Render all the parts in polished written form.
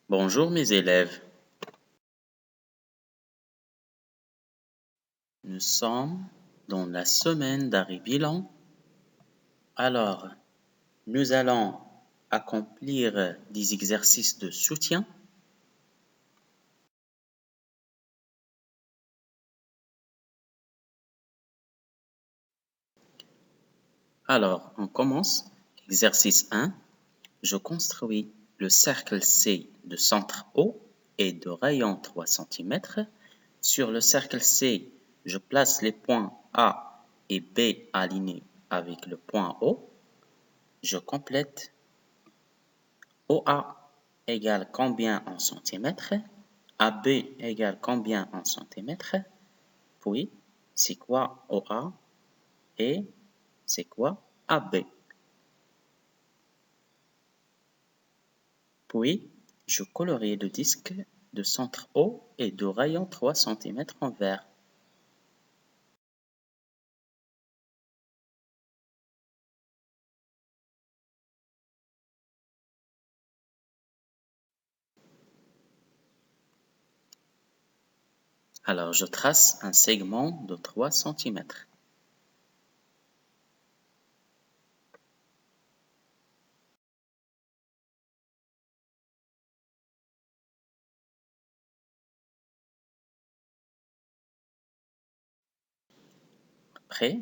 Bonjour mes élèves, nous sommes dans la semaine d'Harry-Bilan. Alors, nous allons accomplir des exercices de soutien. Alors, on commence. Exercice 1. Je construis le cercle C de centre O et de rayon 3 cm. Sur le cercle C, je place les points A et B alignés avec le point O. Je complète. OA égale combien en centimètres? AB égale combien en centimètres? Puis, c'est quoi OA et c'est quoi AB? Puis, je colorie le disque de centre O et de rayon 3 cm en vert. Alors, je trace un segment de 3 cm. Après,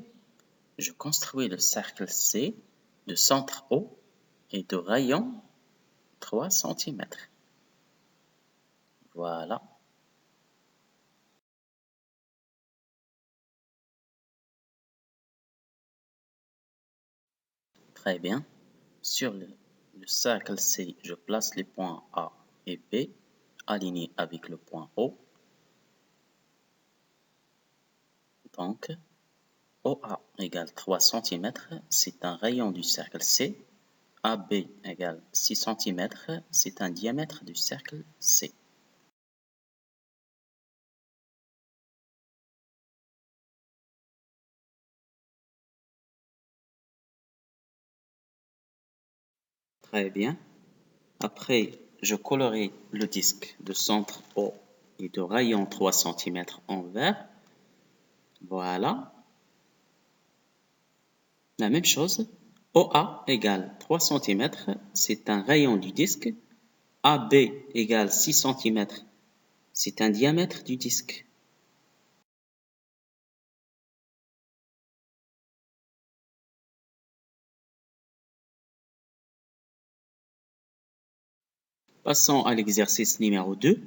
je construis le cercle C de centre O et de rayon 3 cm. Voilà. Très bien. Sur le cercle C, je place les points A et B alignés avec le point O. Donc, OA égale 3 cm, c'est un rayon du cercle C. AB égale 6 cm, c'est un diamètre du cercle C. Très bien. Après, je colorie le disque de centre O et de rayon 3 cm en vert. Voilà. La même chose, OA égale 3 cm, c'est un rayon du disque. AB égale 6 cm, c'est un diamètre du disque. Passons à l'exercice numéro 2.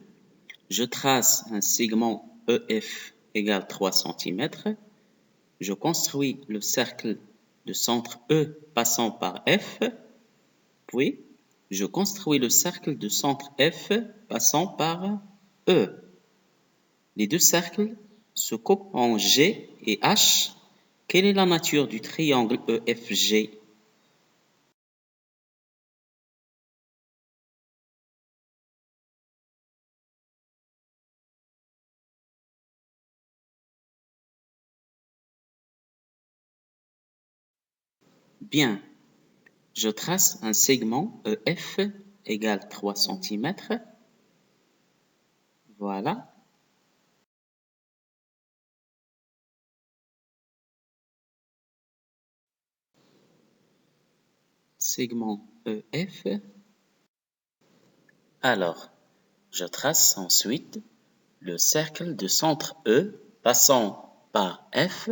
Je trace un segment EF égale 3 cm. Je construis le cercle de centre E passant par F. Puis, je construis le cercle de centre F passant par E. Les deux cercles se coupent en G et H. Quelle est la nature du triangle EFG? Bien, je trace un segment EF égale 3 cm. Voilà. Segment EF. Alors, je trace ensuite le cercle de centre E passant par F.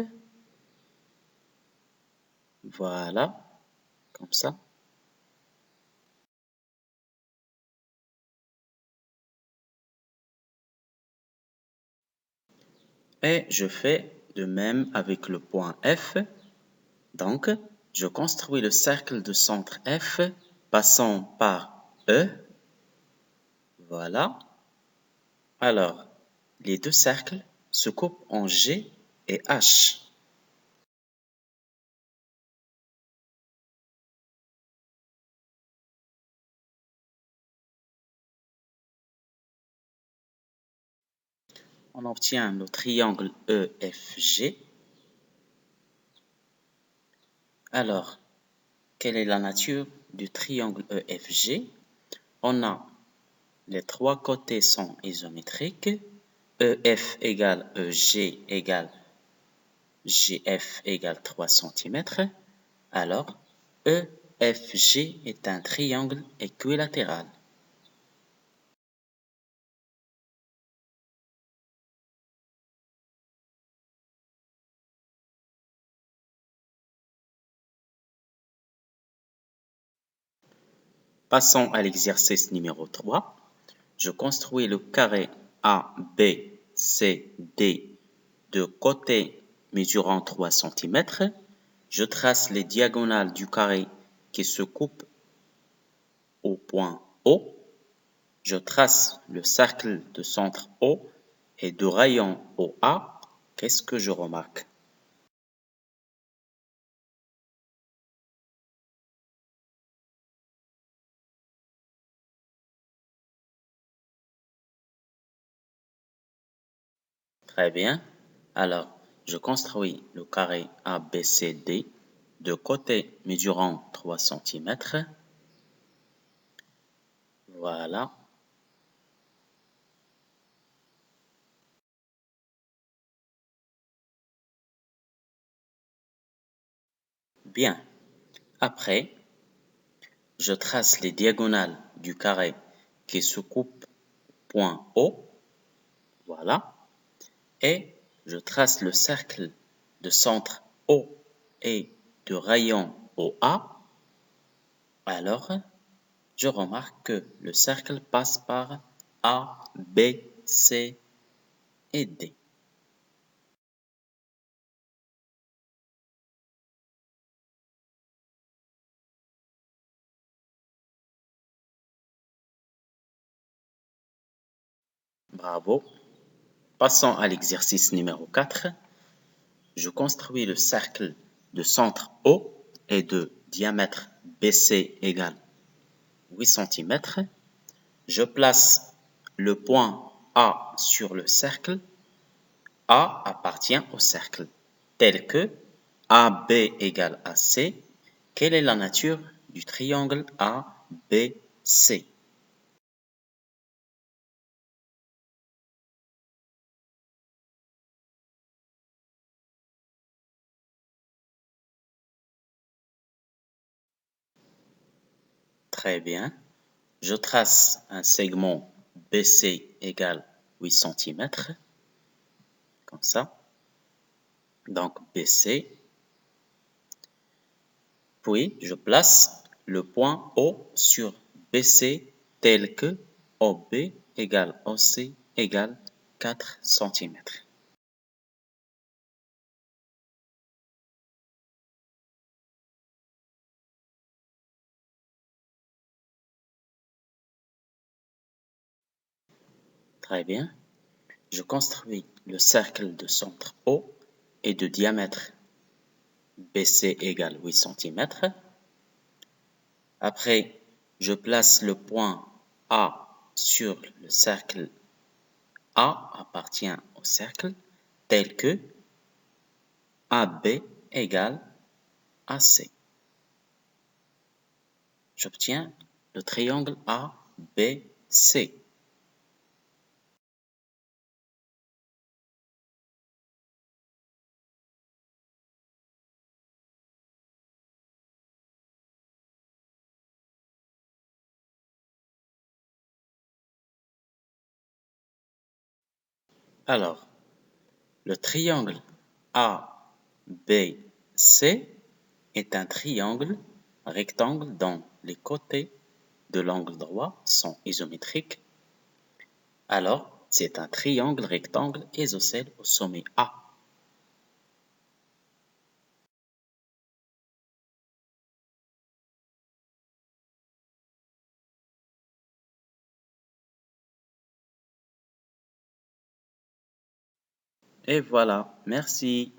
Voilà, comme ça. Et je fais de même avec le point F. Donc, je construis le cercle de centre F passant par E. Voilà. Alors, les deux cercles se coupent en G et H. On obtient le triangle EFG. Alors, quelle est la nature du triangle EFG? On a les trois côtés sont isométriques. EF égale EG égale GF égale 3 cm. Alors, EFG est un triangle équilatéral. Passons à l'exercice numéro 3. Je construis le carré ABCD de côtés mesurant 3 cm. Je trace les diagonales du carré qui se coupent au point O. Je trace le cercle de centre O et de rayon OA. Qu'est-ce que je remarque? Très bien. Alors, je construis le carré ABCD de côtés mesurant 3 cm. Voilà. Bien. Après, je trace les diagonales du carré qui se coupe au point O. Voilà. Et je trace le cercle de centre O et de rayon OA. Alors, je remarque que le cercle passe par A, B, C et D. Bravo. Passons à l'exercice numéro 4. Je construis le cercle de centre O et de diamètre BC égale 8 cm. Je place le point A sur le cercle. A appartient au cercle, tel que AB égale AC. Quelle est la nature du triangle ABC? Très bien. Je trace un segment BC égale 8 cm, comme ça. Donc BC. Puis, je place le point O sur BC tel que OB égale OC égale 4 cm. Très bien. Je construis le cercle de centre O et de diamètre BC égale 8 cm. Après, je place le point A sur le cercle. A appartient au cercle tel que AB égale AC. J'obtiens le triangle ABC. Alors, le triangle ABC est un triangle rectangle dont les côtés de l'angle droit sont isométriques. Alors, c'est un triangle rectangle isocèle au sommet A. Et voilà, merci.